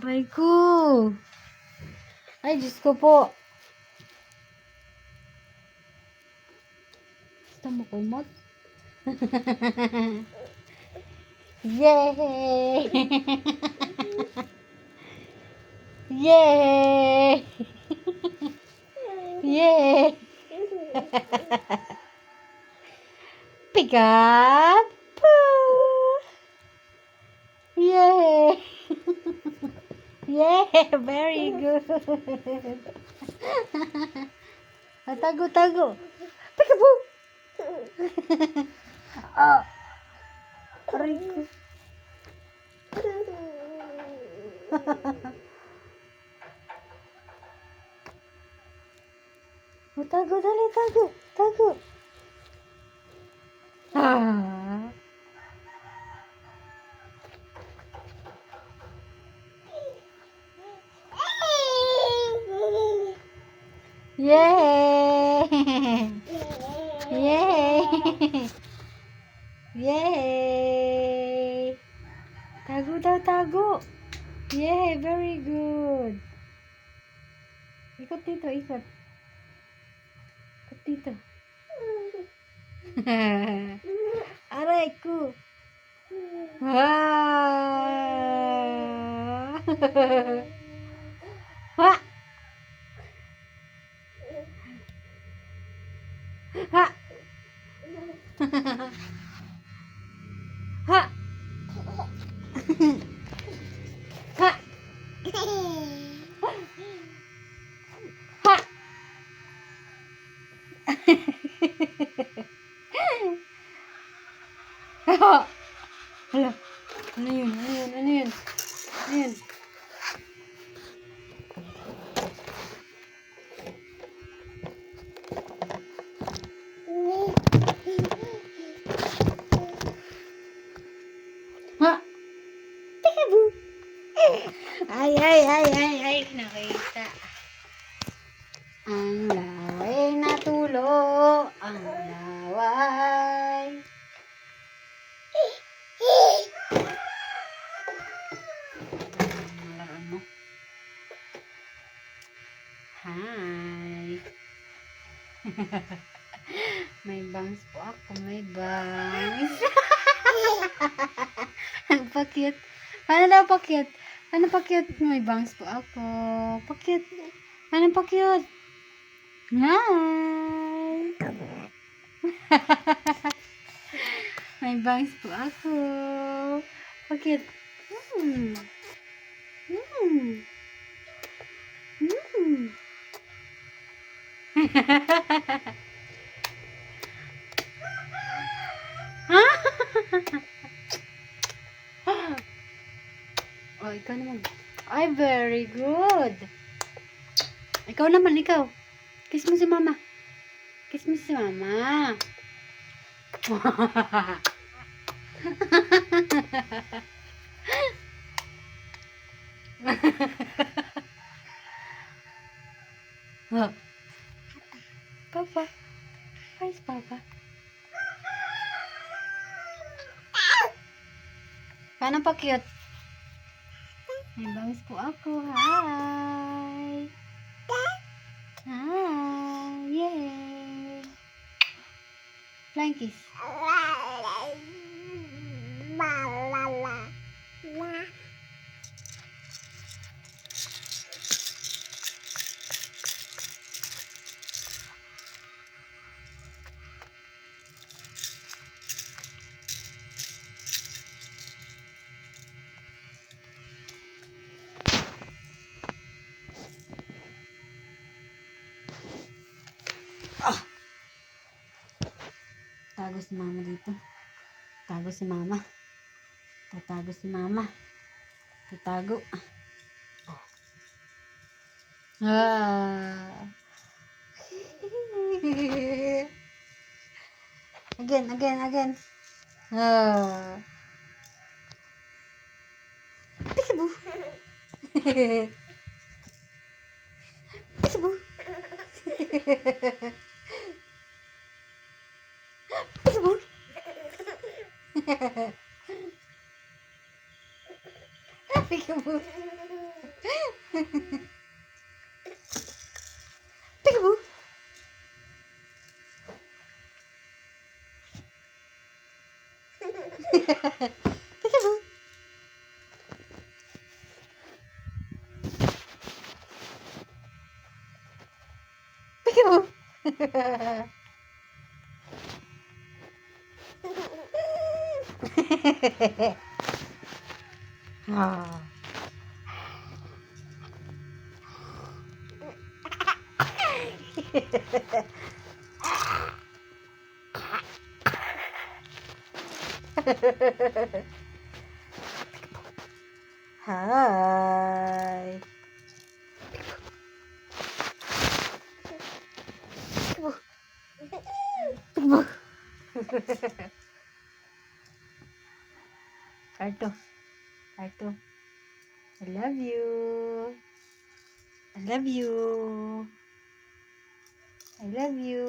Aray ko. Ay, Diyos ko po. Basta mo kumot. Yay! Yay! Yay! Pick up! Yay! Yay! Very good! Tago, tago! Peekaboo! Ah! Aray ko! Tago, dali, tago! Tago! Ah! Yay! Yay! Yay! Tago daw, tago! Yay! Very good! Ikot dito, ikot. Ikot dito. Aray ko! Wow! Ha! Ha! Ha! Ha! Ha! Hala, ano yun? Ano yun? Ano yun? Ano yun? Ha? Peekaboo! Ay, ay, ay, ay, ay, nakita. Ang laway na tulo, ang laway. Malaran mo. Hi. May bangs po ako, may bangs. Ang pa-cute. Paano daw pa-cute? Paano pa-cute? May bangs po ako. Pa-cute. Paano pa-cute? Hi. May bangs po ako. Pa-cute. Hmm. Hmm. Hmm. Oh, ikaw naman. Ay, very good. Ikaw naman, ikaw. Kiss mo si mama. Kiss mo si mama. Oh. Papa. Where's Papa? Paano pa cute? May bangs po ako. Hi. Hi. Yay. Flying kiss. Ah! Tago si mama dito. Tago si mama. Tatago si mama. Tatago. Ah. Again, again, again. Ah. Peekaboo. Peekaboo. Peekaboo. Peekaboo. Peekaboo. Peekaboo. Peekaboo. Ah. Hi. Peekaboo. Arto. Arto. I love you. I love you. I love you.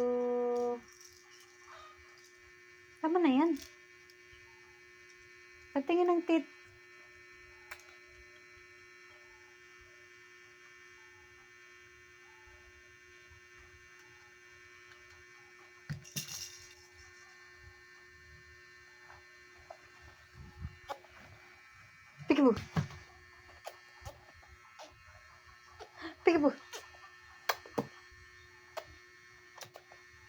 Tama na yan. Patingin ng tit. Peekaboo. Peekaboo.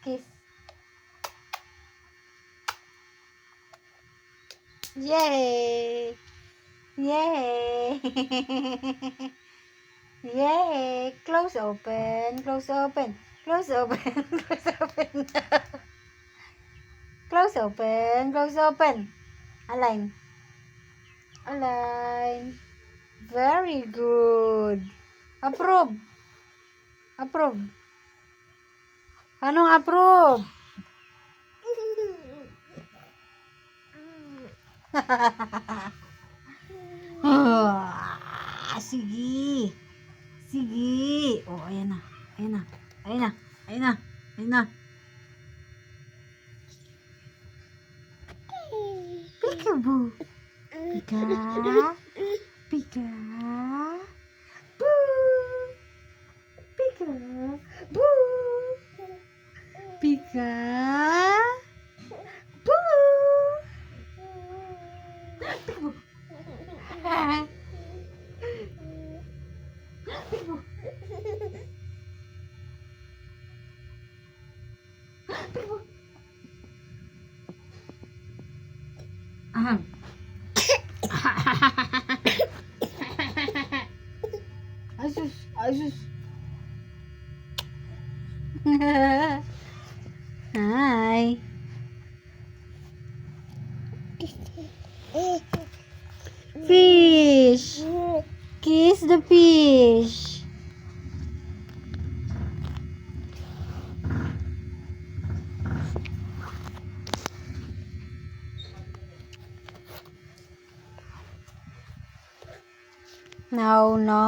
Kiss. Yay! Yay! Yay! Close open. Close open. Close open. Close open. Close open. Close open. Align. Align. Very good. Approve. Approve. Anong approve? Sige. Sige. Oh, ayan na. Ayan na. Ayan na. Ayan na. Ayan na. Peekaboo. Pika. Pika. Boo. Pika. Boo. Pika. Boo. Peekaboo. Peekaboo. Peekaboo. Aham. Asus, asus. Hi. Fish. Kiss the fish. No, no.